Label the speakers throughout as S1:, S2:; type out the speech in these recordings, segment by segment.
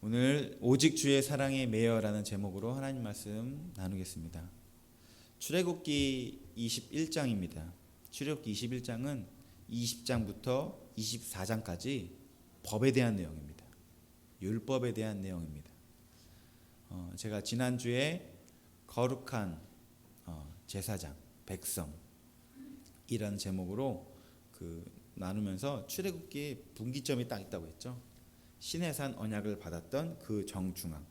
S1: 오늘 오직 주의 사랑에 매여라는 제목으로 하나님 말씀 나누겠습니다. 출애굽기 21장입니다. 출애굽기 21장은 20장부터 24장까지 법에 대한 내용입니다. 율법에 대한 내용입니다. 제가 지난주에 거룩한 제사장, 백성 이라는 제목으로 나누면서 출애굽기에 분기점이 딱 있다고 했죠. 시내산 언약을 받았던 그 정중앙,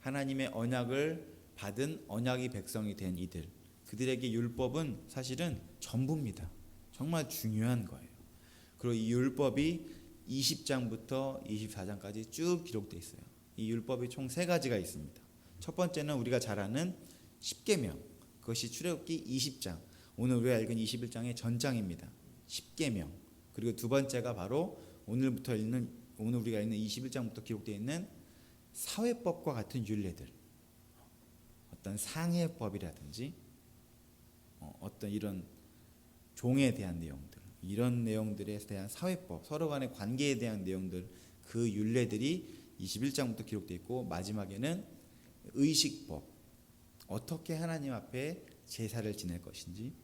S1: 하나님의 언약을 받은 언약의 백성이 된 이들, 그들에게 율법은 사실은 전부입니다. 정말 중요한 거예요. 그리고 이 율법이 20장부터 24장까지 쭉 기록되어 있어요. 이 율법이 총 3가지가 있습니다. 첫 번째는 우리가 잘 아는 십계명, 그것이 출애굽기 20장, 오늘 우리가 읽은 21장의 전장입니다. 십계명. 그리고 두 번째가 바로 오늘 우리가 읽는 21장부터 기록되어 있는 사회법과 같은 율례들, 어떤 상해법이라든지 어떤 이런 종에 대한 내용들, 이런 내용들에 대한 사회법, 서로 간의 관계에 대한 내용들, 그 율례들이 21장부터 기록되어 있고, 마지막에는 의식법, 어떻게 하나님 앞에 제사를 지낼 것인지,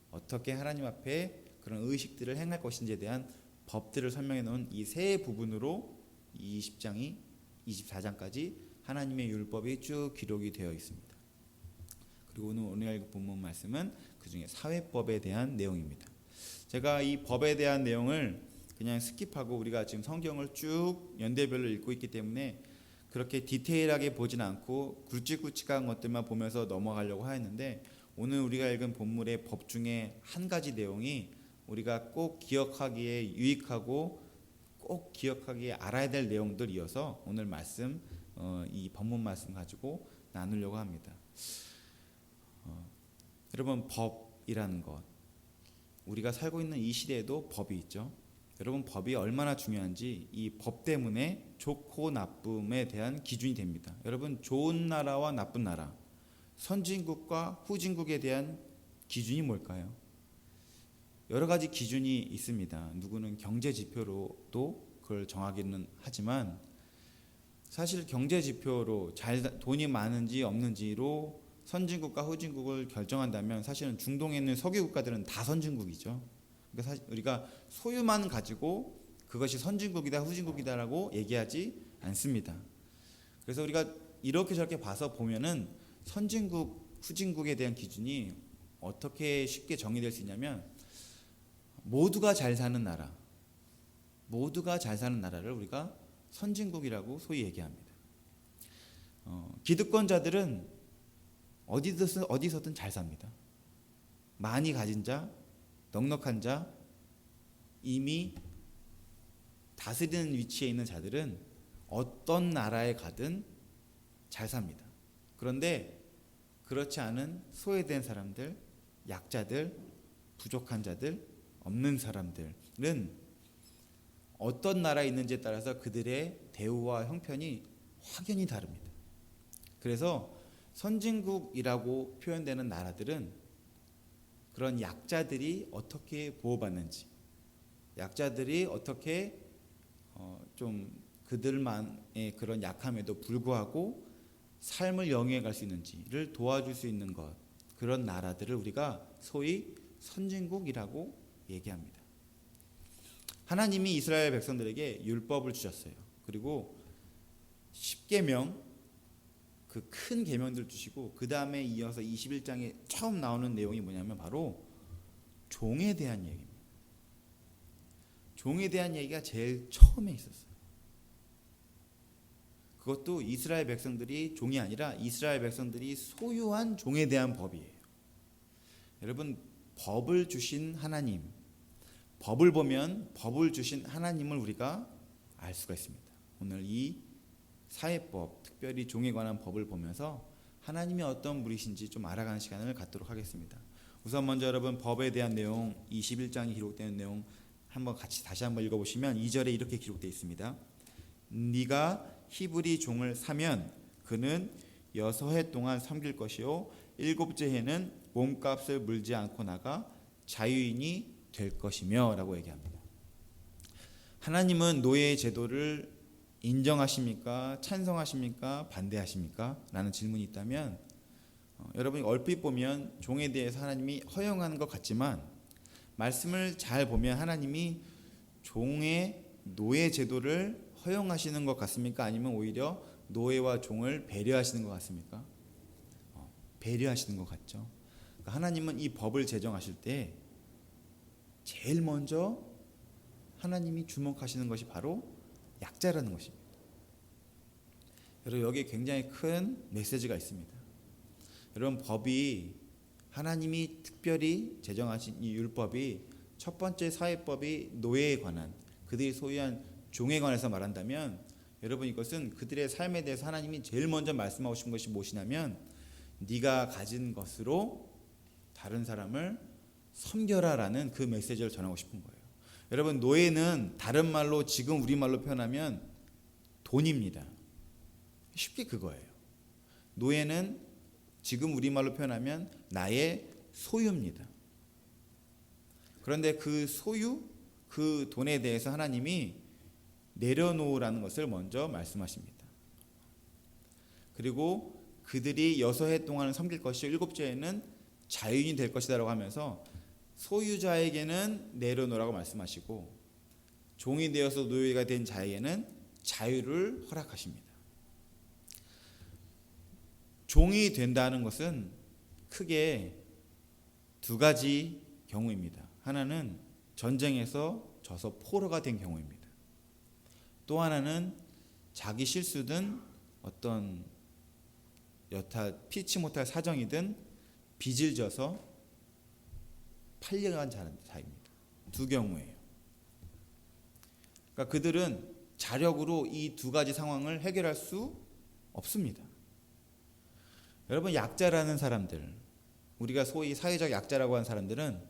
S1: 어떻게 하나님 앞에 그런 의식들을 행할 것인지에 대한 법들을 설명해 놓은 이 세 부분으로 20장이 24장까지 하나님의 율법이 쭉 기록이 되어 있습니다. 그리고 오늘 본문 말씀은 그 중에 사회법에 대한 내용입니다. 제가 이 법에 대한 내용을 그냥 스킵하고 우리가 지금 성경을 쭉 연대별로 읽고 있기 때문에 그렇게 디테일하게 보진 않고 굵직굵직한 것들만 보면서 넘어가려고 하였는데, 오늘 우리가 읽은 본문의 법 중에 한 가지 내용이 우리가 꼭 기억하기에 유익하고 꼭 기억하기에 알아야 될 내용들이어서 오늘 말씀, 이 본문 말씀 가지고 나누려고 합니다. 여러분, 법이라는 것, 우리가 살고 있는 이 시대에도 법이 있죠. 여러분, 법이 얼마나 중요한지 이 법 때문에 좋고 나쁨에 대한 기준이 됩니다. 여러분, 좋은 나라와 나쁜 나라, 선진국과 후진국에 대한 기준이 뭘까요? 여러 가지 기준이 있습니다. 누구는 경제 지표로도 그걸 정하기는 하지만, 사실 경제 지표로 돈이 많은지 없는지로 선진국과 후진국을 결정한다면 사실은 중동에 있는 석유 국가들은 다 선진국이죠. 그러니까 사실 우리가 소유만 가지고 그것이 선진국이다 후진국이다라고 얘기하지 않습니다. 그래서 우리가 이렇게 저렇게 봐서 보면은 선진국 후진국에 대한 기준이 어떻게 쉽게 정의될 수 있냐면, 모두가 잘 사는 나라, 모두가 잘 사는 나라를 우리가 선진국이라고 소위 얘기합니다. 기득권자들은 어디서든 잘 삽니다. 많이 가진 자, 넉넉한 자, 이미 다스리는 위치에 있는 자들은 어떤 나라에 가든 잘 삽니다. 그런데 그렇지 않은 소외된 사람들, 약자들, 부족한 자들, 없는 사람들은 어떤 나라에 있는지에 따라서 그들의 대우와 형편이 확연히 다릅니다. 그래서 선진국이라고 표현되는 나라들은 그런 약자들이 어떻게 보호받는지, 약자들이 어떻게 좀 그들만의 그런 약함에도 불구하고 삶을 영위해 갈 수 있는지를 도와줄 수 있는 것, 그런 나라들을 우리가 소위 선진국이라고 얘기합니다. 하나님이 이스라엘 백성들에게 율법을 주셨어요. 그리고 십계명, 그 큰 계명들을 주시고, 그 다음에 이어서 21장에 처음 나오는 내용이 뭐냐면 바로 종에 대한 얘기입니다. 종에 대한 얘기가 제일 처음에 있었어요. 그것도 이스라엘 백성들이 종이 아니라 이스라엘 백성들이 소유한 종에 대한 법이에요. 여러분, 법을 주신 하나님, 법을 보면 법을 주신 하나님을 우리가 알 수가 있습니다. 오늘 이 사회법, 특별히 종에 관한 법을 보면서 하나님이 어떤 분이신지 좀 알아가는 시간을 갖도록 하겠습니다. 우선 먼저 여러분, 법에 대한 내용, 21장에 기록되는 내용 한번 다시 한번 읽어보시면 2절에 이렇게 기록되어 있습니다. 네가 히브리 종을 사면 그는 6해 동안 섬길 것이요 7째 해는 몸값을 물지 않고 나가 자유인이 될 것이며 라고 얘기합니다. 하나님은 노예 제도를 인정하십니까? 찬성하십니까? 반대하십니까? 라는 질문이 있다면 여러분이 얼핏 보면 종에 대해서 하나님이 허용하는 것 같지만 말씀을 잘 보면 하나님이 종의 노예 제도를 허용하시는 것 같습니까? 아니면 오히려 노예와 종을 배려하시는 것 같습니까? 배려하시는 것 같죠. 그러니까 하나님은 이 법을 제정하실 때 제일 먼저 하나님이 주목하시는 것이 바로 약자라는 것입니다. 여러분 여기에 굉장히 큰 메시지가 있습니다. 여러분 법이 하나님이 특별히 제정하신 이 율법이 첫 번째 사회법이 노예에 관한 그들이 소유한 종에 관해서 말한다면 여러분 이것은 그들의 삶에 대해서 하나님이 제일 먼저 말씀하고 싶은 것이 무엇이냐면 네가 가진 것으로 다른 사람을 섬겨라라는 그 메시지를 전하고 싶은 거예요. 여러분 노예는 다른 말로 지금 우리말로 표현하면 돈입니다. 쉽게 그거예요. 노예는 지금 우리말로 표현하면 나의 소유입니다. 그런데 그 소유, 그 돈에 대해서 하나님이 내려놓으라는 것을 먼저 말씀하십니다. 그리고 그들이 6해 동안 섬길 것이 7째에는 자유인이 될 것이다 라고 하면서 소유자에게는 내려놓으라고 말씀하시고 종이 되어서 노예가 된 자에게는 자유를 허락하십니다. 종이 된다는 것은 크게 두 가지 경우입니다. 하나는 전쟁에서 져서 포로가 된 경우입니다. 또 하나는 자기 실수든 어떤 여타 피치 못할 사정이든 빚을 져서 팔려간 자입니다. 두 경우예요. 그러니까 그들은 자력으로 이 두 가지 상황을 해결할 수 없습니다. 여러분 약자라는 사람들, 우리가 소위 사회적 약자라고 하는 사람들은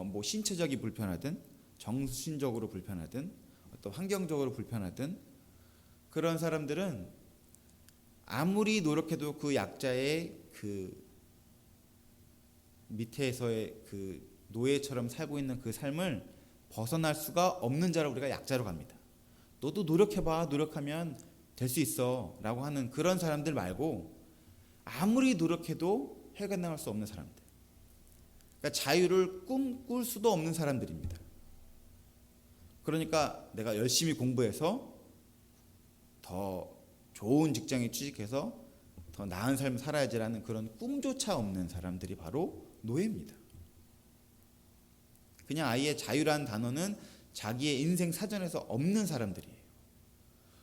S1: 뭐 신체적이 불편하든 정신적으로 불편하든 어떤 환경적으로 불편하든 그런 사람들은 아무리 노력해도 그 약자의 그 밑에서의 그 노예처럼 살고 있는 그 삶을 벗어날 수가 없는 자를 우리가 약자로 갑니다. 너도 노력해봐. 노력하면 될 수 있어 라고 하는 그런 사람들 말고 아무리 노력해도 해결나갈 수 없는 사람들, 그러니까 자유를 꿈꿀 수도 없는 사람들입니다. 그러니까 내가 열심히 공부해서 더 좋은 직장에 취직해서 더 나은 삶을 살아야지라는 그런 꿈조차 없는 사람들이 바로 노예입니다. 그냥 아예 자유라는 단어는 자기의 인생 사전에서 없는 사람들이에요.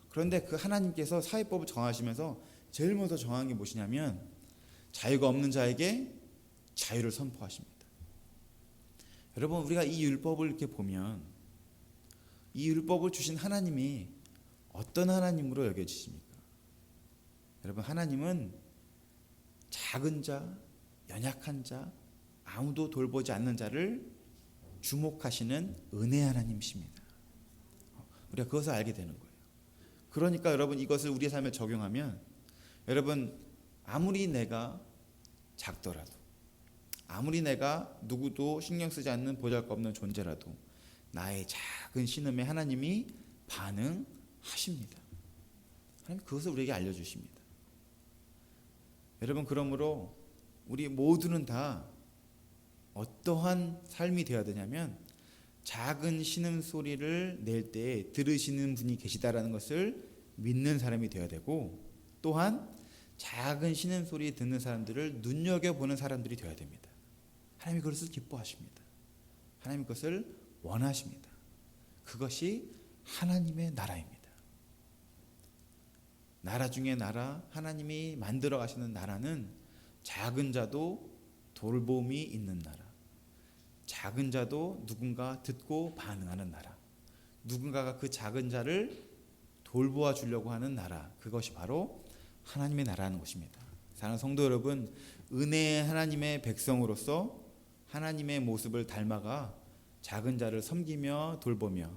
S1: 그런데 그 하나님께서 사회법을 정하시면서 제일 먼저 정한 게 무엇이냐면 자유가 없는 자에게 자유를 선포하십니다. 여러분 우리가 이 율법을 이렇게 보면 이 율법을 주신 하나님이 어떤 하나님으로 여겨지십니까? 여러분 하나님은 작은 자, 연약한 자, 아무도 돌보지 않는 자를 주목하시는 은혜 하나님이십니다. 우리가 그것을 알게 되는 거예요. 그러니까 여러분 이것을 우리의 삶에 적용하면 여러분 아무리 내가 작더라도 아무리 내가 누구도 신경 쓰지 않는 보잘것없는 존재라도 나의 작은 신음에 하나님이 반응하십니다. 하나님 그것을 우리에게 알려주십니다. 여러분 그러므로 우리 모두는 다 어떠한 삶이 되어야 되냐면 작은 신음소리를 낼 때 들으시는 분이 계시다라는 것을 믿는 사람이 되어야 되고 또한 작은 신음소리 듣는 사람들을 눈여겨보는 사람들이 되어야 됩니다. 하나님이 그것을 기뻐하십니다. 하나님이 그것을 원하십니다. 그것이 하나님의 나라입니다. 나라 중에 나라, 하나님이 만들어 가시는 나라는 작은 자도 돌봄이 있는 나라, 작은 자도 누군가 듣고 반응하는 나라, 누군가가 그 작은 자를 돌보아 주려고 하는 나라, 그것이 바로 하나님의 나라는 것입니다. 사랑하는 성도 여러분, 은혜의 하나님의 백성으로서 하나님의 모습을 닮아가 작은 자를 섬기며 돌보며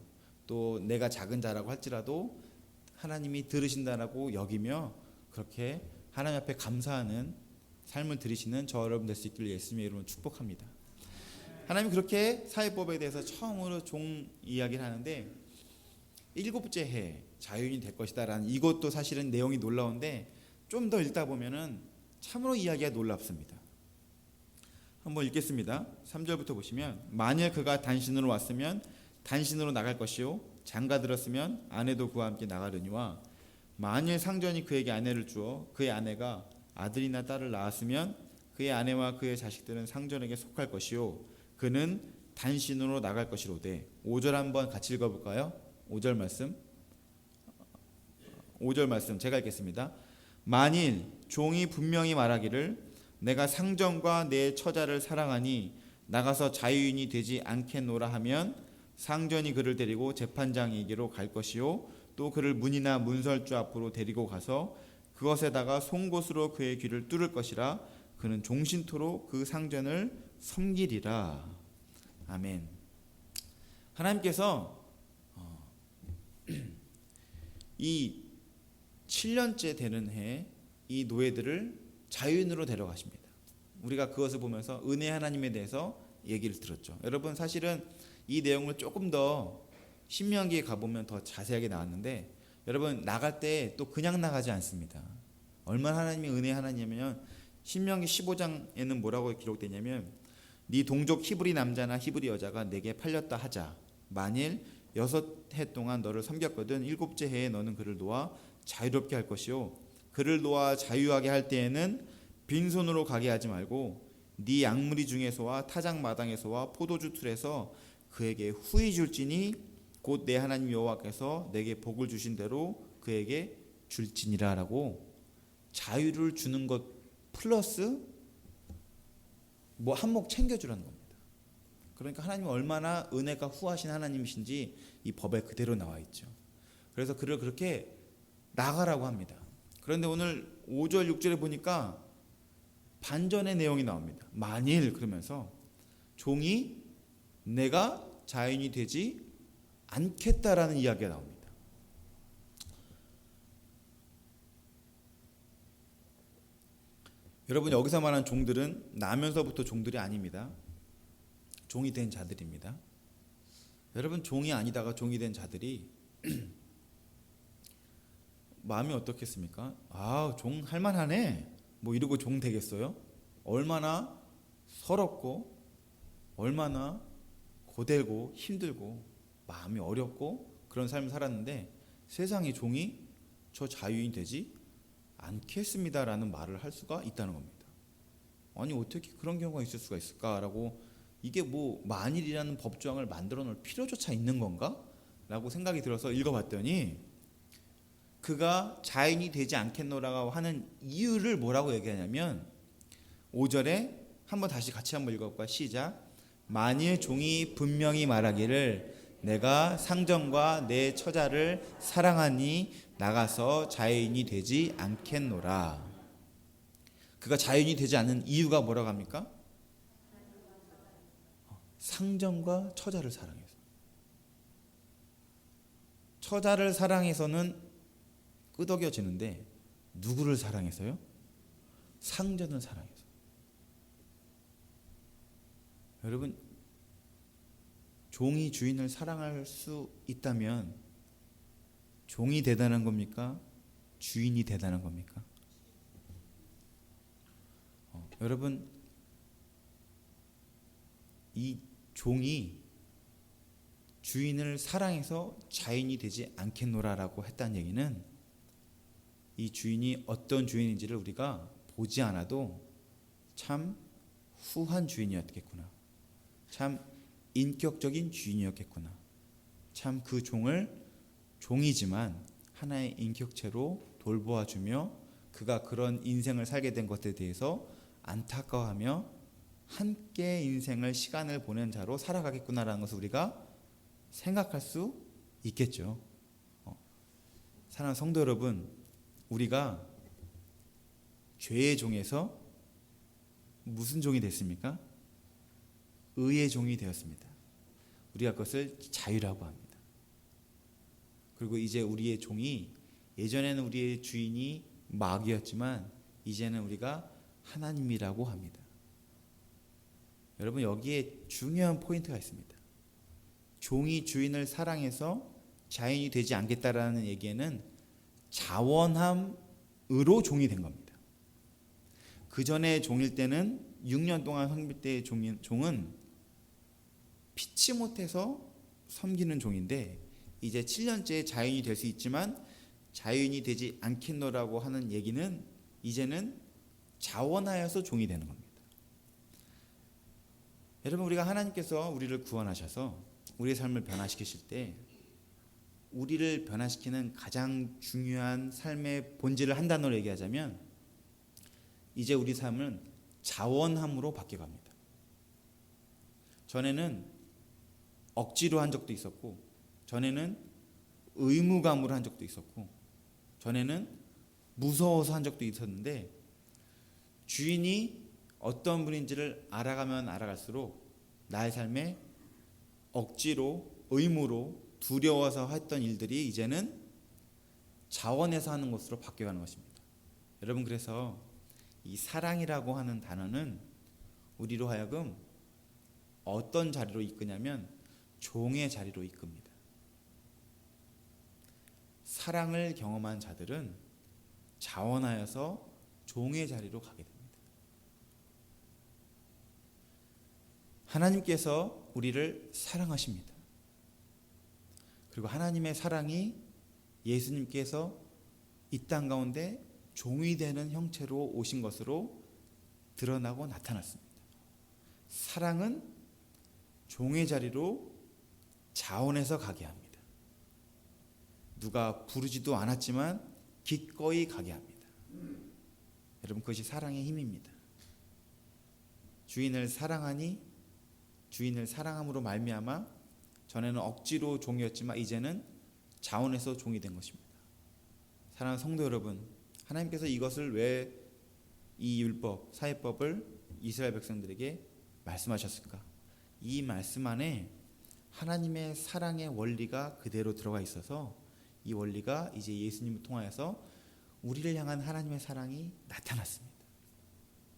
S1: 또 내가 작은 자라고 할지라도 하나님이 들으신다라고 여기며 그렇게 하나님 앞에 감사하는 삶을 들이시는 저 여러분 될 수 있기를 예수님의 이름으로 축복합니다. 하나님이 그렇게 사회법에 대해서 처음으로 종 이야기를 하는데 일곱째 해 자유인이 될 것이다라는 이것도 사실은 내용이 놀라운데 좀 더 읽다 보면은 참으로 이야기가 놀랍습니다. 한번 읽겠습니다. 3절부터 보시면 만일 그가 단신으로 왔으면 단신으로 나갈 것이요 장가 들었으면 아내도 그와 함께 나가려니와 만일 상전이 그에게 아내를 주어 그의 아내가 아들이나 딸을 낳았으면 그의 아내와 그의 자식들은 상전에게 속할 것이요 그는 단신으로 나갈 것이로되 5절 한번 같이 읽어볼까요? 5절 말씀 제가 읽겠습니다. 만일 종이 분명히 말하기를 내가 상전과 내 처자를 사랑하니 나가서 자유인이 되지 않겠노라 하면 상전이 그를 데리고 재판장에게로 갈 것이요 또 그를 문이나 문설주 앞으로 데리고 가서 그것에다가 송곳으로 그의 귀를 뚫을 것이라 그는 종신토록 그 상전을 섬기리라. 아멘. 하나님께서 이 7년째 되는 해 이 노예들을 자유인으로 데려가십니다. 우리가 그것을 보면서 은혜 하나님에 대해서 얘기를 들었죠. 여러분 사실은 이 내용을 조금 더 신명기에 가보면 더 자세하게 나왔는데 여러분 나갈 때 또 그냥 나가지 않습니다. 얼마나 하나님이 은혜 하나님이면 신명기 15장에는 뭐라고 기록되냐면 네 동족 히브리 남자나 히브리 여자가 내게 팔렸다 하자. 만일 6해 동안 너를 섬겼거든 7째 해에 너는 그를 놓아 자유롭게 할 것이요 그를 놓아 자유하게 할 때에는 빈손으로 가게 하지 말고 네 양무리 중에서와 타작 마당에서와 포도주 틀에서 그에게 후히 줄지니 곧 내 하나님 여호와께서 내게 복을 주신 대로 그에게 줄지니라라고 자유를 주는 것 플러스 뭐 한몫 챙겨주라는 겁니다. 그러니까 하나님이 얼마나 은혜가 후하신 하나님이신지 이 법에 그대로 나와 있죠. 그래서 그를 그렇게 나가라고 합니다. 그런데 오늘 5절 6절에 보니까 반전의 내용이 나옵니다. 만일 그러면서 종이 내가 자유인이 되지 않겠다라는 이야기가 나옵니다. 여러분 여기서 말하는 종들은 나면서부터 종들이 아닙니다. 종이 된 자들입니다. 여러분 종이 아니다가 종이 된 자들이 마음이 어떻겠습니까? 아, 종 할만하네. 뭐 이러고 종 되겠어요? 얼마나 서럽고 얼마나 고되고 힘들고 마음이 어렵고 그런 삶을 살았는데 세상의 종이 저 자유인 되지 않겠습니다라는 말을 할 수가 있다는 겁니다. 아니 어떻게 그런 경우가 있을 수가 있을까라고 이게 뭐 만일이라는 법조항을 만들어 놓을 필요조차 있는 건가? 라고 생각이 들어서 읽어봤더니 그가 자유인이 되지 않겠노라고 하는 이유를 뭐라고 얘기하냐면 5절에 한번 다시 같이 한번 읽어볼까요? 시작. 만일 종이 분명히 말하기를 내가 상전과 내 처자를 사랑하니 나가서 자유인이 되지 않겠노라. 그가 자유인이 되지 않는 이유가 뭐라고 합니까? 상전과 처자를 사랑해서. 처자를 사랑해서는 끄덕여지는데 누구를 사랑해서요? 상전을 사랑해서. 여러분 종이 주인을 사랑할 수 있다면 종이 대단한 겁니까? 주인이 대단한 겁니까? 여러분 이 종이 주인을 사랑해서 자유인이 되지 않겠노라라고 했다는 얘기는 이 주인이 어떤 주인인지를 우리가 보지 않아도 참 후한 주인이었겠구나. 참 인격적인 주인이었겠구나. 참 그 종을 종이지만 하나의 인격체로 돌보아주며 그가 그런 인생을 살게 된 것에 대해서 안타까워하며 함께 인생을 시간을 보낸 자로 살아가겠구나라는 것을 우리가 생각할 수 있겠죠. 사랑하는 성도 여러분, 우리가 죄의 종에서 무슨 종이 됐습니까? 의의 종이 되었습니다. 우리가 그것을 자유라고 합니다. 그리고 이제 우리의 종이 예전에는 우리의 주인이 마귀였지만 이제는 우리가 하나님이라고 합니다. 여러분 여기에 중요한 포인트가 있습니다. 종이 주인을 사랑해서 자연이 되지 않겠다라는 얘기에는 자원함으로 종이 된 겁니다. 그 전에 종일 때는 6년 동안 섬길 때의 종은 피치 못해서 섬기는 종인데, 이제 7년째 자연이 될 수 있지만 자연이 되지 않겠노라고 하는 얘기는 이제는 자원하여서 종이 되는 겁니다. 여러분, 우리가 하나님께서 우리를 구원하셔서 우리의 삶을 변화시키실 때 우리를 변화시키는 가장 중요한 삶의 본질을 한 단어로 얘기하자면 이제 우리 삶은 자원함으로 바뀌어갑니다. 전에는 억지로 한 적도 있었고, 전에는 의무감으로 한 적도 있었고, 전에는 무서워서 한 적도 있었는데, 주인이 어떤 분인지를 알아가면 알아갈수록 나의 삶에 억지로, 의무로, 두려워서 했던 일들이 이제는 자원해서 하는 것으로 바뀌어가는 것입니다. 여러분, 그래서 이 사랑이라고 하는 단어는 우리로 하여금 어떤 자리로 이끄냐면 종의 자리로 이끕니다. 사랑을 경험한 자들은 자원하여서 종의 자리로 가게 됩니다. 하나님께서 우리를 사랑하십니다. 그리고 하나님의 사랑이 예수님께서 이 땅 가운데 종이 되는 형체로 오신 것으로 드러나고 나타났습니다. 사랑은 종의 자리로 자원해서 가게 합니다. 누가 부르지도 않았지만 기꺼이 가게 합니다. 여러분, 그것이 사랑의 힘입니다. 주인을 사랑하니 주인을 사랑함으로 말미암아 전에는 억지로 종이었지만 이제는 자원해서 종이 된 것입니다. 사랑하는 성도 여러분, 하나님께서 이것을 왜 이 율법, 사회법을 이스라엘 백성들에게 말씀하셨을까? 이 말씀 안에 하나님의 사랑의 원리가 그대로 들어가 있어서 이 원리가 이제 예수님을 통하여서 우리를 향한 하나님의 사랑이 나타났습니다.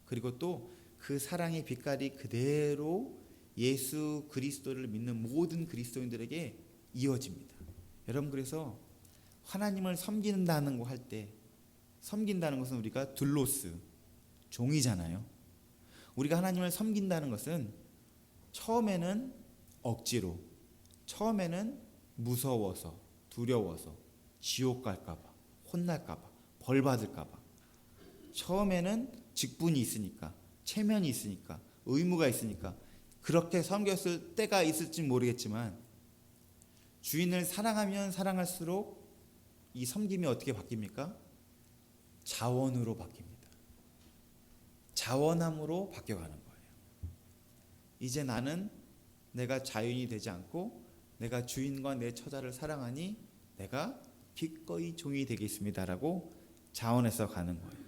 S1: 그리고 또 그 사랑의 빛깔이 그대로 예수 그리스도를 믿는 모든 그리스도인들에게 이어집니다. 여러분, 그래서 하나님을 섬긴다는 거 할 때, 섬긴다는 것은 우리가 둘로스, 종이잖아요. 우리가 하나님을 섬긴다는 것은 처음에는 억지로, 처음에는 무서워서, 두려워서, 지옥 갈까봐, 혼날까봐, 벌 받을까봐, 처음에는 직분이 있으니까, 체면이 있으니까, 의무가 있으니까 그렇게 섬겼을 때가 있을지 모르겠지만, 주인을 사랑하면 사랑할수록 이 섬김이 어떻게 바뀝니까? 자원으로 바뀝니다. 자원함으로 바뀌어가는 거예요. 이제 나는 내가 자유인이 되지 않고 내가 주인과 내 처자를 사랑하니 내가 기꺼이 종이 되겠습니다라고 자원해서 가는 거예요.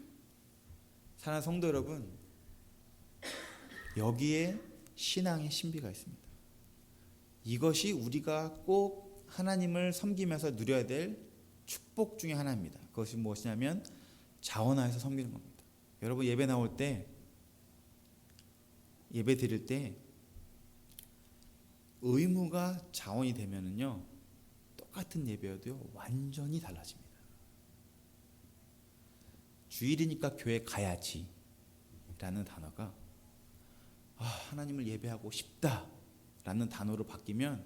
S1: 사랑하는 성도 여러분, 여기에 신앙의 신비가 있습니다. 이것이 우리가 꼭 하나님을 섬기면서 누려야 될 축복 중에 하나입니다. 그것이 무엇이냐면 자원하여서 섬기는 겁니다. 여러분, 예배 나올 때, 예배 드릴 때 의무가 자원이 되면은요, 똑같은 예배여도요 완전히 달라집니다. 주일이니까 교회 가야지 라는 단어가 하나님을 예배하고 싶다 라는 단어로 바뀌면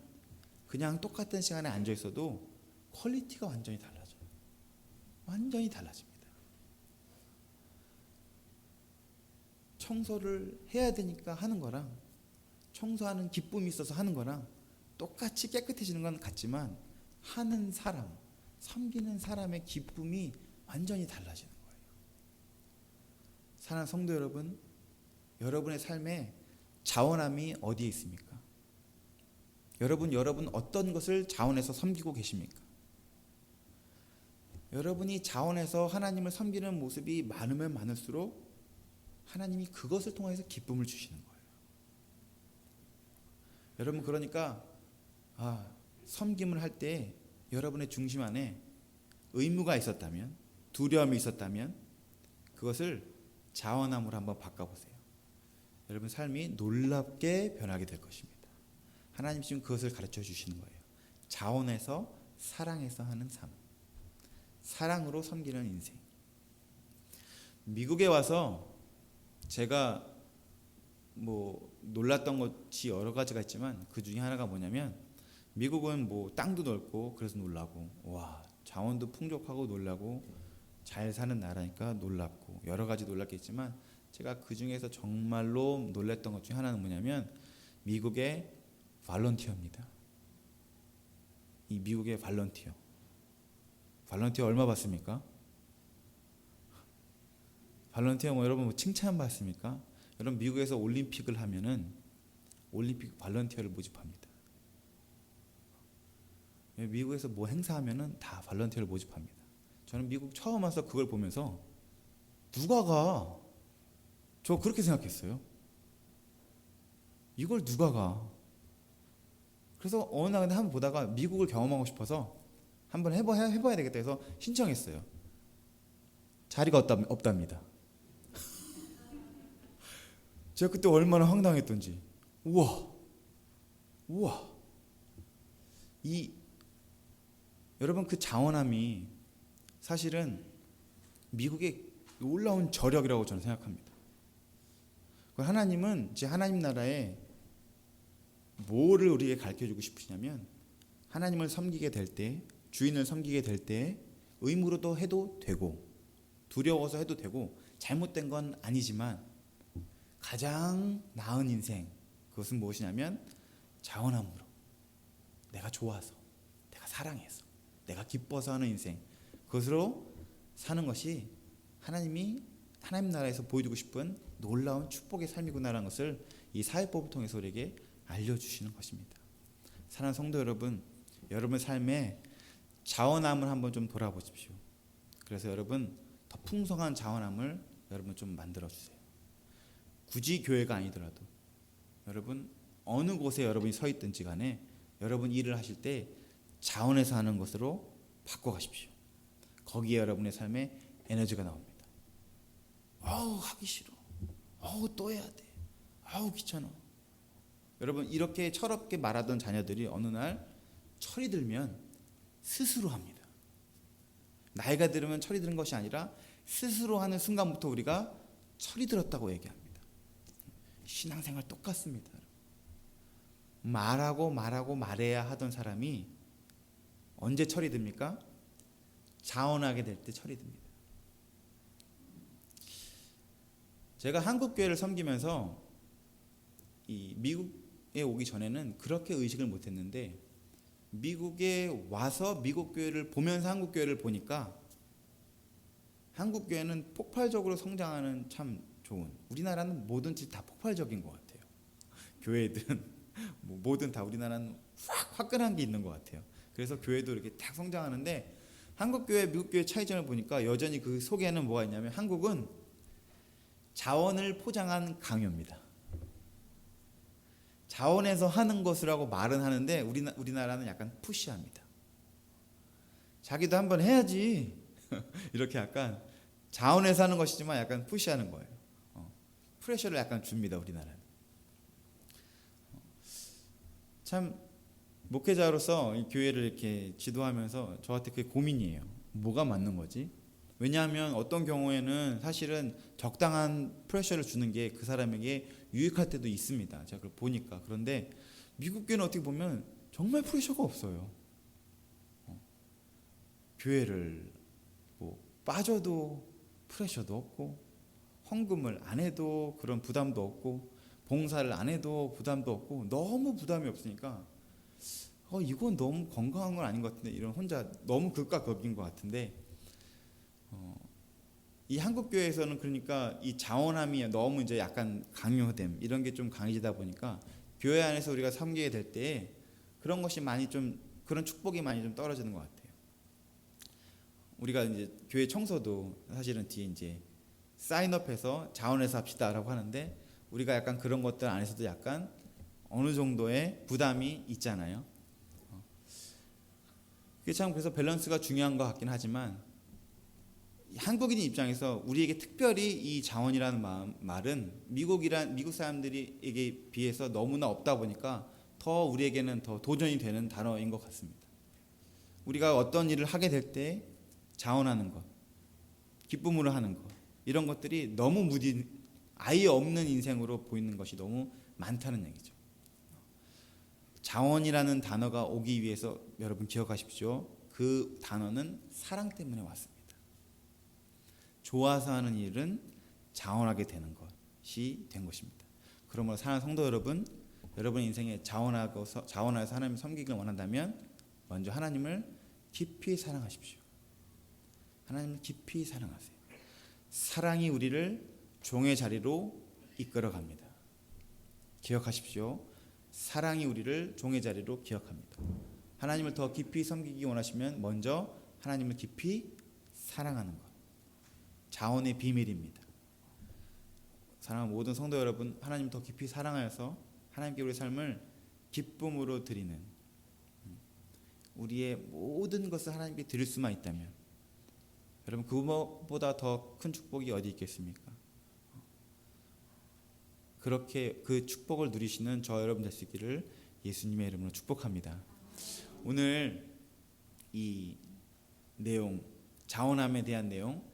S1: 그냥 똑같은 시간에 앉아 있어도 퀄리티가 완전히 달라져요. 완전히 달라집니다. 청소를 해야 되니까 하는 거랑 청소하는 기쁨이 있어서 하는 거랑 똑같이 깨끗해지는 건 같지만 하는 사람, 섬기는 사람의 기쁨이 완전히 달라지는 거예요. 사랑하는 성도 여러분, 여러분의 삶에 자원함이 어디에 있습니까? 여러분 어떤 것을 자원해서 섬기고 계십니까? 여러분이 자원해서 하나님을 섬기는 모습이 많으면 많을수록 하나님이 그것을 통해서 기쁨을 주시는 거예요. 여러분, 그러니까 섬김을 할 때 여러분의 중심 안에 의무가 있었다면, 두려움이 있었다면 그것을 자원함으로 한번 바꿔보세요. 여러분 삶이 놀랍게 변하게 될 것입니다. 하나님 지금 그것을 가르쳐 주시는 거예요. 자원해서 사랑해서 하는 삶, 사랑으로 섬기는 인생. 미국에 와서 제가 놀랐던 것이 여러 가지가 있지만 그 중에 하나가 뭐냐면, 미국은 땅도 넓고 그래서 놀라고, 와 자원도 풍족하고 놀라고 잘 사는 나라니까 놀랍고 여러 가지 놀랐겠지만, 제가 그 중에서 정말로 놀랐던 것 중에 하나는 뭐냐면 미국의 발런티어입니다. 이 미국의 발런티어 얼마 받습니까? 발런티어 여러분 칭찬 받습니까? 여러분 미국에서 올림픽을 하면은 올림픽 발런티어를 모집합니다. 미국에서 행사하면은 다 발런티어를 모집합니다. 저는 미국 처음 와서 그걸 보면서 누가 가? 저 그렇게 생각했어요. 이걸 누가 가? 그래서 어느 날 한번 보다가 미국을 경험하고 싶어서 한번 해봐야 되겠다 해서 신청했어요. 자리가 없답니다. 제가 그때 얼마나 황당했던지. 우와. 여러분 그 자원함이 사실은 미국의 놀라운 저력이라고 저는 생각합니다. 하나님은 이제 하나님 나라에 뭐를 우리에게 가르쳐주고 싶으시냐면, 하나님을 섬기게 될 때, 주인을 섬기게 될 때 의무로도 해도 되고 두려워서 해도 되고 잘못된 건 아니지만 가장 나은 인생, 그것은 무엇이냐면 자원함으로, 내가 좋아서, 내가 사랑해서, 내가 기뻐서 하는 인생, 그것으로 사는 것이 하나님 나라에서 보여주고 싶은 놀라운 축복의 삶이구나라는 것을 이 사회법을 통해서 우리에게 알려주시는 것입니다. 사랑하는 성도 여러분, 여러분의 삶에 자원함을 한번 좀 돌아보십시오. 그래서 여러분 더 풍성한 자원함을 여러분 좀 만들어주세요. 굳이 교회가 아니더라도 여러분 어느 곳에 여러분이 서 있든지 간에 여러분 일을 하실 때 자원해서 하는 것으로 바꿔가십시오. 거기에 여러분의 삶에 에너지가 나옵니다. 하기 싫어. 또 해야 돼. 귀찮아. 여러분 이렇게 철없게 말하던 자녀들이 어느 날 철이 들면 스스로 합니다. 나이가 들으면 철이 드는 것이 아니라 스스로 하는 순간부터 우리가 철이 들었다고 얘기합니다. 신앙생활 똑같습니다. 말해야 하던 사람이 언제 철이 듭니까? 자원하게 될 때 철이 듭니다. 제가 한국 교회를 섬기면서 이 미국에 오기 전에는 그렇게 의식을 못했는데, 미국에 와서 미국 교회를 보면서 한국 교회를 보니까 한국 교회는 폭발적으로 성장하는 참 좋은, 우리나라는 뭐든지 다 폭발적인 것 같아요. 교회든 뭐든 다 우리나라는 화끈한 게 있는 것 같아요. 그래서 교회도 이렇게 딱 성장하는데, 한국 교회, 미국 교회 차이점을 보니까 여전히 그 속에는 뭐가 있냐면, 한국은 자원을 포장한 강요입니다. 자원에서 하는 것이라고 말은 하는데 우리나라는 약간 푸시합니다. 자기도 한번 해야지 이렇게 약간 자원에서 하는 것이지만 약간 푸시하는 거예요. 프레셔를 약간 줍니다, 우리나라는. 참 목회자로서 이 교회를 이렇게 지도하면서 저한테 그게 고민이에요. 뭐가 맞는 거지? 왜냐하면 어떤 경우에는 사실은 적당한 프레셔를 주는 게 그 사람에게 유익할 때도 있습니다. 제가 그걸 보니까. 그런데 미국 교회는 어떻게 보면 정말 프레셔가 없어요. 교회를 빠져도 프레셔도 없고, 헌금을 안 해도 그런 부담도 없고, 봉사를 안 해도 부담도 없고, 너무 부담이 없으니까 이건 너무 건강한 건 아닌 것 같은데, 이런 혼자 너무 극과 극인 것 같은데, 이 한국 교회에서는 그러니까 이 자원함이 너무 이제 약간 강요됨, 이런 게 좀 강해지다 보니까 교회 안에서 우리가 섬기게 될 때 그런 것이 많이 좀, 그런 축복이 많이 좀 떨어지는 것 같아요. 우리가 이제 교회 청소도 사실은 뒤에 이제 사인업해서 자원해서 합시다라고 하는데, 우리가 약간 그런 것들 안에서도 약간 어느 정도의 부담이 있잖아요. 그게 참 그래서 밸런스가 중요한 것 같긴 하지만, 한국인 입장에서 우리에게 특별히 이 자원이라는 말은 미국 사람들에게 비해서 너무나 없다 보니까 더 우리에게는 더 도전이 되는 단어인 것 같습니다. 우리가 어떤 일을 하게 될 때 자원하는 것, 기쁨으로 하는 것, 이런 것들이 너무 무딘, 아예 없는 인생으로 보이는 것이 너무 많다는 얘기죠. 자원이라는 단어가 오기 위해서 여러분 기억하십시오. 그 단어는 사랑 때문에 왔습니다. 좋아서 하는 일은 자원하게 되는 것이 된 것입니다. 그러므로 사랑하는 성도 여러분, 여러분의 인생에 자원하여서 하나님을 섬기길 원한다면 먼저 하나님을 깊이 사랑하십시오. 하나님을 깊이 사랑하세요. 사랑이 우리를 종의 자리로 이끌어갑니다. 기억하십시오. 사랑이 우리를 종의 자리로 기억합니다. 하나님을 더 깊이 섬기기 원하시면 먼저 하나님을 깊이 사랑하는 것. 자원의 비밀입니다. 사랑하는 모든 성도 여러분, 하나님을 더 깊이 사랑하여서 하나님께 우리의 삶을 기쁨으로 드리는, 우리의 모든 것을 하나님께 드릴 수만 있다면 여러분, 그것보다 더 큰 축복이 어디 있겠습니까? 그렇게 그 축복을 누리시는 저 여러분 될 수 있기를 예수님의 이름으로 축복합니다. 오늘 이 내용, 자원함에 대한 내용,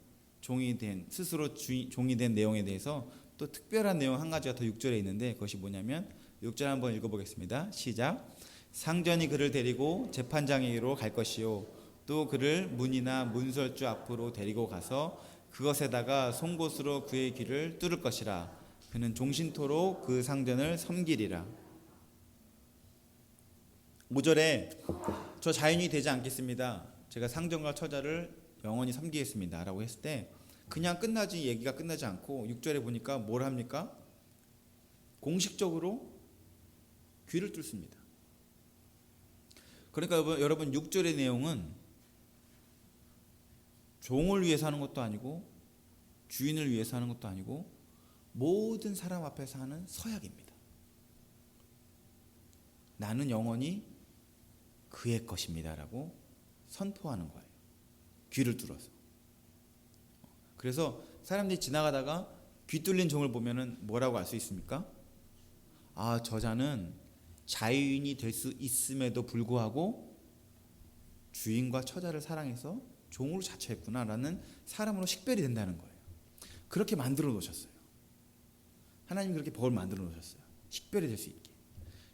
S1: 스스로 종이 된 내용에 대해서 또 특별한 내용 한 가지가 더 6절에 있는데, 그것이 뭐냐면 6절 한번 읽어보겠습니다. 시작. 상전이 그를 데리고 재판장에게로 갈 것이요, 또 그를 문이나 문설주 앞으로 데리고 가서 그것에다가 송곳으로 그의 귀를 뚫을 것이라. 그는 종신토록 그 상전을 섬기리라. 5절에 저 자유인이 되지 않겠습니다. 제가 상전과 처자를 영원히 섬기겠습니다 라고 했을 때 그냥 얘기가 끝나지 않고 6절에 보니까 뭘 합니까? 공식적으로 귀를 뚫습니다. 그러니까 여러분 6절의 내용은 종을 위해서 하는 것도 아니고 주인을 위해서 하는 것도 아니고 모든 사람 앞에서 하는 서약입니다. 나는 영원히 그의 것입니다 라고 선포하는 거예요. 귀를 뚫어서. 그래서 사람들이 지나가다가 귀 뚫린 종을 보면은 뭐라고 알 수 있습니까? 아, 저자는 자유인이 될 수 있음에도 불구하고 주인과 처자를 사랑해서 종으로 자처했구나라는 사람으로 식별이 된다는 거예요. 그렇게 만들어 놓으셨어요. 하나님이 그렇게 법을 만들어 놓으셨어요. 식별이 될 수 있게.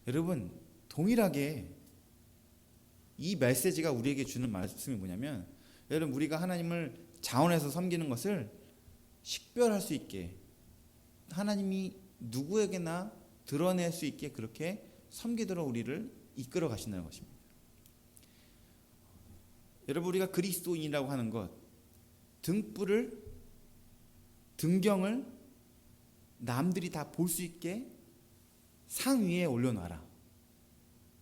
S1: 여러분, 동일하게 이 메시지가 우리에게 주는 말씀이 뭐냐면, 여러분, 우리가 하나님을 자원해서 섬기는 것을 식별할 수 있게, 하나님이 누구에게나 드러낼 수 있게 그렇게 섬기도록 우리를 이끌어 가신다는 것입니다. 여러분, 우리가 그리스도인이라고 하는 것, 등경을 남들이 다 볼 수 있게 상 위에 올려놔라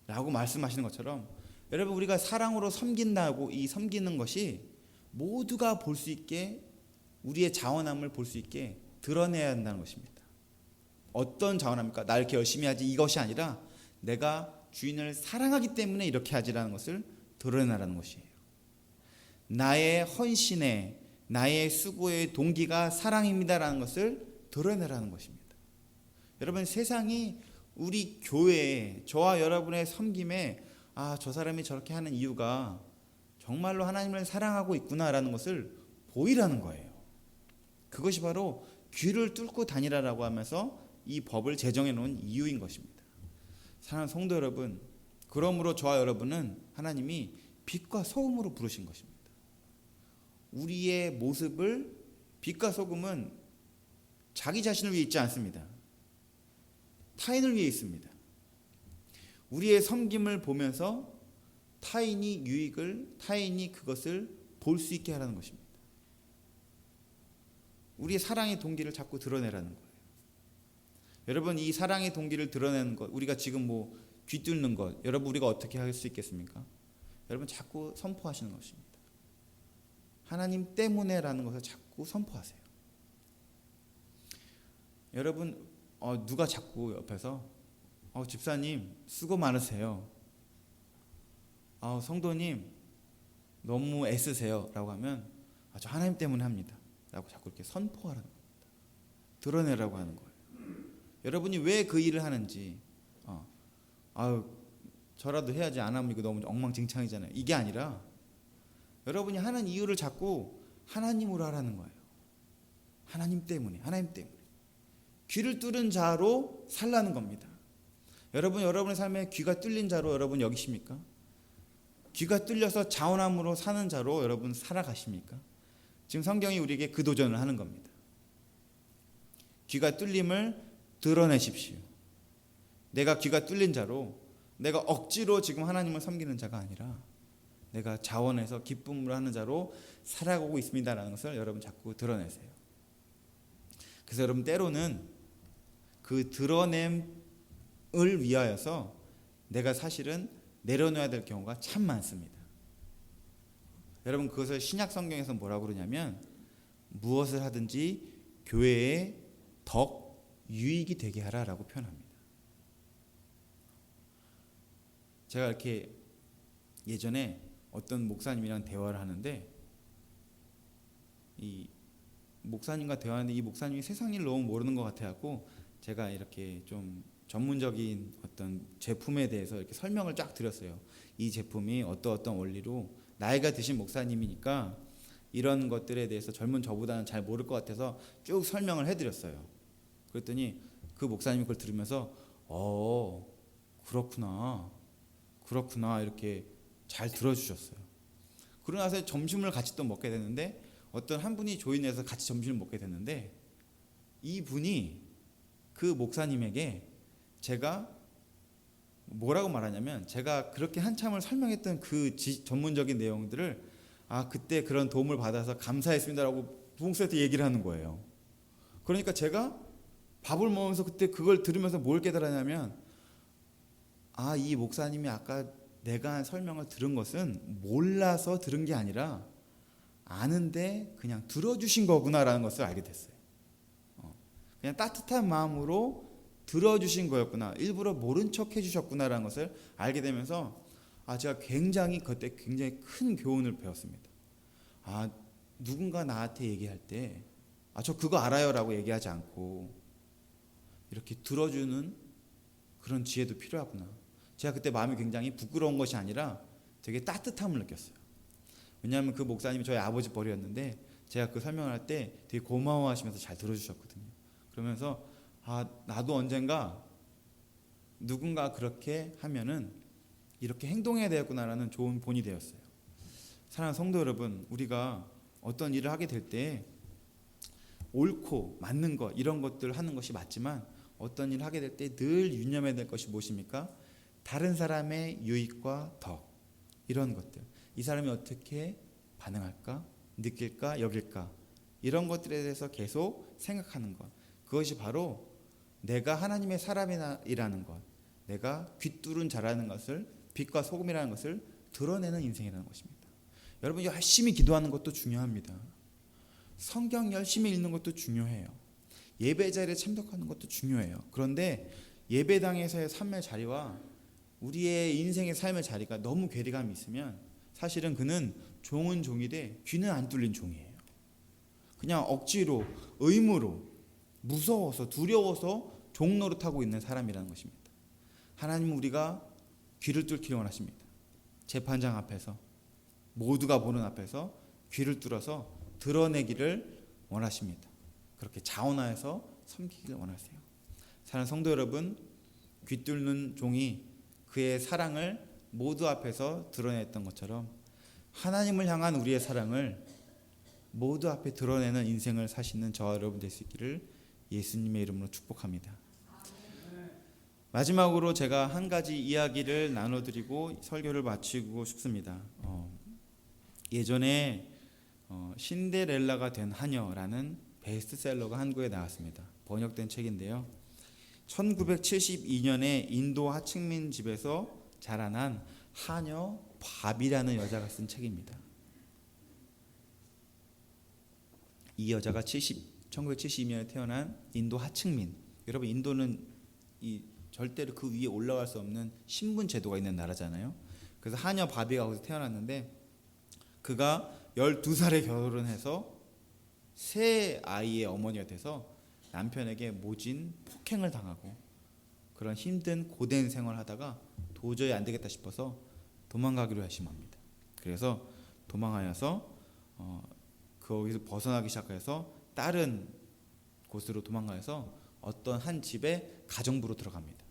S1: 라고 말씀하시는 것처럼, 여러분, 우리가 사랑으로 섬긴다고, 이 섬기는 것이 모두가 볼 수 있게, 우리의 자원함을 볼 수 있게 드러내야 한다는 것입니다. 어떤 자원합니까? 나 이렇게 열심히 하지, 이것이 아니라 내가 주인을 사랑하기 때문에 이렇게 하지라는 것을 드러내라는 것이에요. 나의 헌신에, 나의 수고의 동기가 사랑입니다라는 것을 드러내라는 것입니다. 여러분, 세상이 우리 교회에, 저와 여러분의 섬김에, 아, 저 사람이 저렇게 하는 이유가 정말로 하나님을 사랑하고 있구나라는 것을 보이라는 거예요. 그것이 바로 귀를 뚫고 다니라라고 하면서 이 법을 제정해 놓은 이유인 것입니다. 사랑하는 성도 여러분, 그러므로 저와 여러분은 하나님이 빛과 소금으로 부르신 것입니다. 우리의 모습을, 빛과 소금은 자기 자신을 위해 있지 않습니다. 타인을 위해 있습니다. 우리의 섬김을 보면서 타인이 그것을 볼 수 있게 하라는 것입니다. 우리의 사랑의 동기를 자꾸 드러내라는 거예요. 여러분, 이 사랑의 동기를 드러내는 것, 우리가 지금 귀 뚫는 것, 여러분, 우리가 어떻게 할 수 있겠습니까? 여러분, 자꾸 선포하시는 것입니다. 하나님 때문에라는 것을 자꾸 선포하세요. 여러분, 누가 자꾸 옆에서 집사님 수고 많으세요, 성도님 너무 애쓰세요 라고 하면, 저 하나님 때문에 합니다 라고 자꾸 이렇게 선포하라는 겁니다. 드러내라고 하는 거예요. 여러분이 왜 그 일을 하는지, 저라도 해야지, 안 하면 이거 너무 엉망진창이잖아요, 이게 아니라 여러분이 하는 이유를 자꾸 하나님으로 하라는 거예요. 하나님 때문에. 귀를 뚫은 자로 살라는 겁니다. 여러분, 여러분의 삶에 귀가 뚫린 자로 여러분 여기십니까? 귀가 뚫려서 자원함으로 사는 자로 여러분 살아가십니까? 지금 성경이 우리에게 그 도전을 하는 겁니다. 귀가 뚫림을 드러내십시오. 내가 귀가 뚫린 자로, 내가 억지로 지금 하나님을 섬기는 자가 아니라 내가 자원해서 기쁨으로 하는 자로 살아가고 있습니다라는 것을 여러분 자꾸 드러내세요. 그래서 여러분 때로는 그 드러냄을 위하여서 내가 사실은 내려놓아야 될 경우가 참 많습니다. 여러분 그것을 신약 성경에서 뭐라고 그러냐면 무엇을 하든지 교회에 덕 유익이 되게 하라라고 표현합니다. 제가 이렇게 예전에 어떤 목사님이랑 대화를 하는데 이 목사님과 대화하는데 이 목사님이 세상 일 너무 모르는 것 같아갖고 제가 이렇게 좀 전문적인 어떤 제품에 대해서 이렇게 설명을 쫙 드렸어요. 이 제품이 어떤 원리로 나이가 드신 목사님이니까 이런 것들에 대해서 젊은 저보다는 잘 모를 것 같아서 쭉 설명을 해드렸어요. 그랬더니 그 목사님이 그걸 들으면서 그렇구나 이렇게 잘 들어주셨어요. 그러고 나서 점심을 같이 또 먹게 됐는데 어떤 한 분이 조인해서 같이 점심을 먹게 됐는데 이분이 그 목사님에게 제가 뭐라고 말하냐면 제가 그렇게 한참을 설명했던 그 전문적인 내용들을 그때 그런 도움을 받아서 감사했습니다라고 부흥사한테 얘기를 하는 거예요. 그러니까 제가 밥을 먹으면서 그때 그걸 들으면서 뭘 깨달았냐면 이 목사님이 아까 내가 한 설명을 들은 것은 몰라서 들은 게 아니라 아는데 그냥 들어주신 거구나라는 것을 알게 됐어요. 그냥 따뜻한 마음으로 들어주신 거였구나. 일부러 모른 척 해주셨구나라는 것을 알게 되면서 제가 그때 굉장히 큰 교훈을 배웠습니다. 누군가 나한테 얘기할 때 저 그거 알아요라고 얘기하지 않고 이렇게 들어주는 그런 지혜도 필요하구나. 제가 그때 마음이 굉장히 부끄러운 것이 아니라 되게 따뜻함을 느꼈어요. 왜냐하면 그 목사님이 저희 아버지 뻘이었는데 제가 그 설명을 할 때 되게 고마워하시면서 잘 들어주셨거든요. 그러면서 나도 언젠가 누군가 그렇게 하면은 이렇게 행동해야 되겠구나라는 좋은 본이 되었어요. 사랑하는 성도 여러분, 우리가 어떤 일을 하게 될 때 옳고 맞는 것 이런 것들 하는 것이 맞지만 어떤 일을 하게 될 때 늘 유념해야 될 것이 무엇입니까? 다른 사람의 유익과 덕 이런 것들, 이 사람이 어떻게 반응할까, 느낄까, 여길까 이런 것들에 대해서 계속 생각하는 것, 그것이 바로 내가 하나님의 사람이라는 것, 내가 귀뚫은 자라는 것을, 빛과 소금이라는 것을 드러내는 인생이라는 것입니다. 여러분 열심히 기도하는 것도 중요합니다. 성경 열심히 읽는 것도 중요해요. 예배 자리에 참석하는 것도 중요해요. 그런데 예배당에서의 삶의 자리와 우리의 인생의 삶의 자리가 너무 괴리감이 있으면 사실은 그는 종은 종이되 귀는 안 뚫린 종이에요. 그냥 억지로, 의무로, 무서워서, 두려워서 종 노릇하고 있는 사람이라는 것입니다. 하나님은 우리가 귀를 뚫기를 원하십니다. 재판장 앞에서, 모두가 보는 앞에서 귀를 뚫어서 드러내기를 원하십니다. 그렇게 자원하여서 섬기기를 원하세요. 사랑하는 성도 여러분, 귀 뚫는 종이 그의 사랑을 모두 앞에서 드러냈던 것처럼 하나님을 향한 우리의 사랑을 모두 앞에 드러내는 인생을 사시는 저와 여러분 될 수 있기를 예수님의 이름으로 축복합니다. 마지막으로 제가 한 가지 이야기를 나눠드리고 설교를 마치고 싶습니다. 예전에 신데렐라가 된 하녀라는 베스트셀러가 한국에 나왔습니다. 번역된 책인데요. 1972년에 인도 하층민 집에서 자라난 하녀 밥이라는 여자가 쓴 책입니다. 이 여자가 1972년에 태어난 인도 하층민. 여러분 인도는 절대로 그 위에 올라갈 수 없는 신분 제도가 있는 나라잖아요. 그래서 하녀 바비가 거기서 태어났는데 그가 12살에 결혼해서 세 아이의 어머니가 돼서 남편에게 모진 폭행을 당하고 그런 힘든 고된 생활을 하다가 도저히 안 되겠다 싶어서 도망가기로 결심합니다. 그래서 도망하여서 거기서 벗어나기 시작해서 다른 곳으로 도망가서 어떤 한 집에 가정부로 들어갑니다.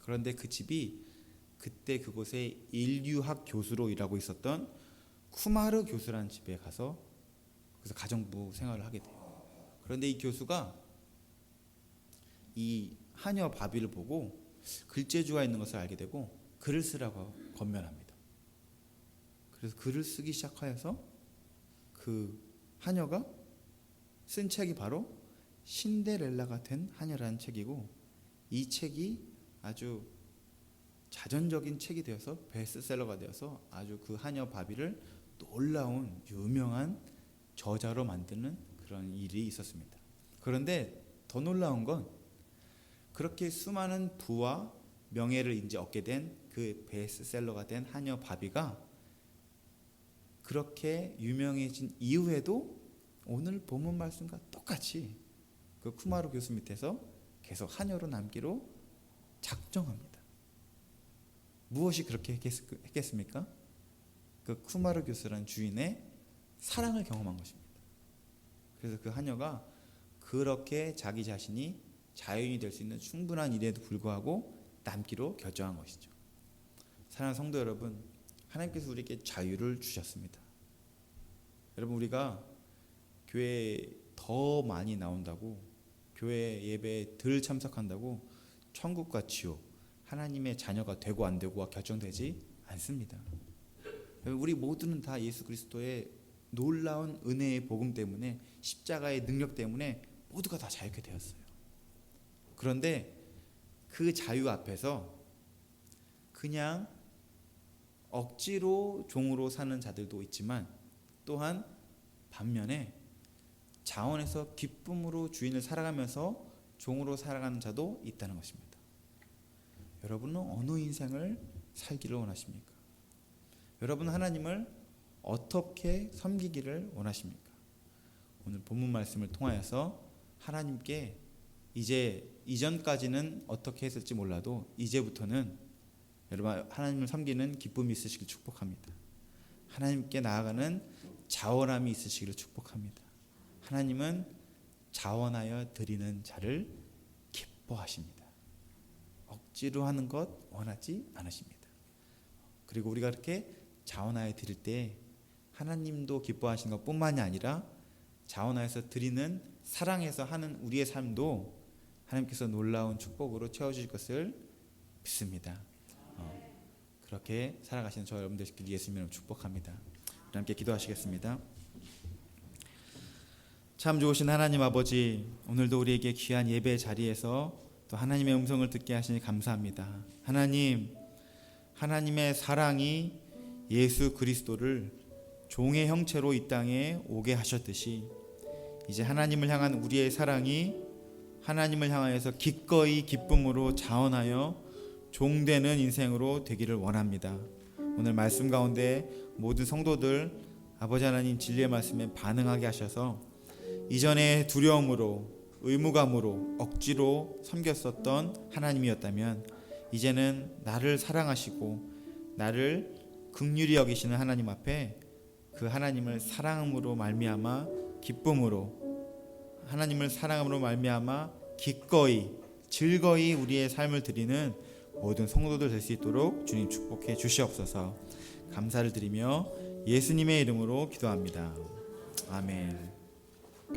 S1: 그런데 그 집이 그때 그곳에 인류학 교수로 일하고 있었던 쿠마르 교수라는 집에 가서 그래서 가정부 생활을 하게 돼요. 그런데 이 교수가 이 하녀 바비를 보고 글재주가 있는 것을 알게 되고 글을 쓰라고 권면합니다. 그래서 글을 쓰기 시작하여서 그 하녀가 쓴 책이 바로 신데렐라가 된 하녀라는 책이고, 이 책이 아주 자전적인 책이 되어서 베스트셀러가 되어서 아주 그 하녀 바비를 놀라운 유명한 저자로 만드는 그런 일이 있었습니다. 그런데 더 놀라운 건 그렇게 수많은 부와 명예를 이제 얻게 된 그 베스트셀러가 된 하녀 바비가 그렇게 유명해진 이후에도 오늘 본문 말씀과 똑같이 그 쿠마르 교수 밑에서 계속 하녀로 남기로 작정합니다. 무엇이 그렇게 했겠습니까? 그 쿠마르 교수라는 주인의 사랑을 경험한 것입니다. 그래서 그 하녀가 그렇게 자기 자신이 자유인이 될 수 있는 충분한 일에도 불구하고 남기로 결정한 것이죠. 사랑하는 성도 여러분, 하나님께서 우리에게 자유를 주셨습니다. 여러분, 우리가 교회에 더 많이 나온다고, 교회 예배에 덜 참석한다고 천국과 지옥, 하나님의 자녀가 되고 안 되고가 결정되지 않습니다. 우리 모두는 다 예수 그리스도의 놀라운 은혜의 복음 때문에, 십자가의 능력 때문에 모두가 다 자유케 되었어요. 그런데 그 자유 앞에서 그냥 억지로 종으로 사는 자들도 있지만, 또한 반면에 자원에서 기쁨으로 주인을 살아가면서 종으로 살아가는 자도 있다는 것입니다. 여러분은 어느 인생을 살기를 원하십니까? 여러분은 하나님을 어떻게 섬기기를 원하십니까? 오늘 본문 말씀을 통하여서 하나님께 이제 이전까지는 어떻게 했을지 몰라도 이제부터는 여러분 하나님을 섬기는 기쁨이 있으시길 축복합니다. 하나님께 나아가는 자원함이 있으시기를 축복합니다. 하나님은 자원하여 드리는 자를 기뻐하십니다. 억지로 하는 것 원하지 않으십니다. 그리고 우리가 그렇게 자원하여 드릴 때 하나님도 기뻐하시는 것뿐만이 아니라 자원하여서 드리는, 사랑해서 하는 우리의 삶도 하나님께서 놀라운 축복으로 채워주실 것을 믿습니다. 그렇게 살아가시는 저 여러분들 되시길 예수님으로 축복합니다. 우리 함께 기도하시겠습니다. 참 좋으신 하나님 아버지, 오늘도 우리에게 귀한 예배 자리에서 또 하나님의 음성을 듣게 하시니 감사합니다. 하나님, 하나님의 사랑이 예수 그리스도를 종의 형체로 이 땅에 오게 하셨듯이 이제 하나님을 향한 우리의 사랑이 하나님을 향하여서 기꺼이 기쁨으로 자원하여 종되는 인생으로 되기를 원합니다. 오늘 말씀 가운데 모든 성도들 아버지 하나님 진리의 말씀에 반응하게 하셔서 이전에 두려움으로, 의무감으로, 억지로 섬겼었던 하나님이었다면 이제는 나를 사랑하시고 나를 긍휼히 여기시는 하나님 앞에 그 하나님을 사랑함으로 말미암아 기쁨으로, 하나님을 사랑함으로 말미암아 기꺼이 즐거이 우리의 삶을 드리는 모든 성도들 될 수 있도록 주님 축복해 주시옵소서. 감사를 드리며 예수님의 이름으로 기도합니다. 아멘.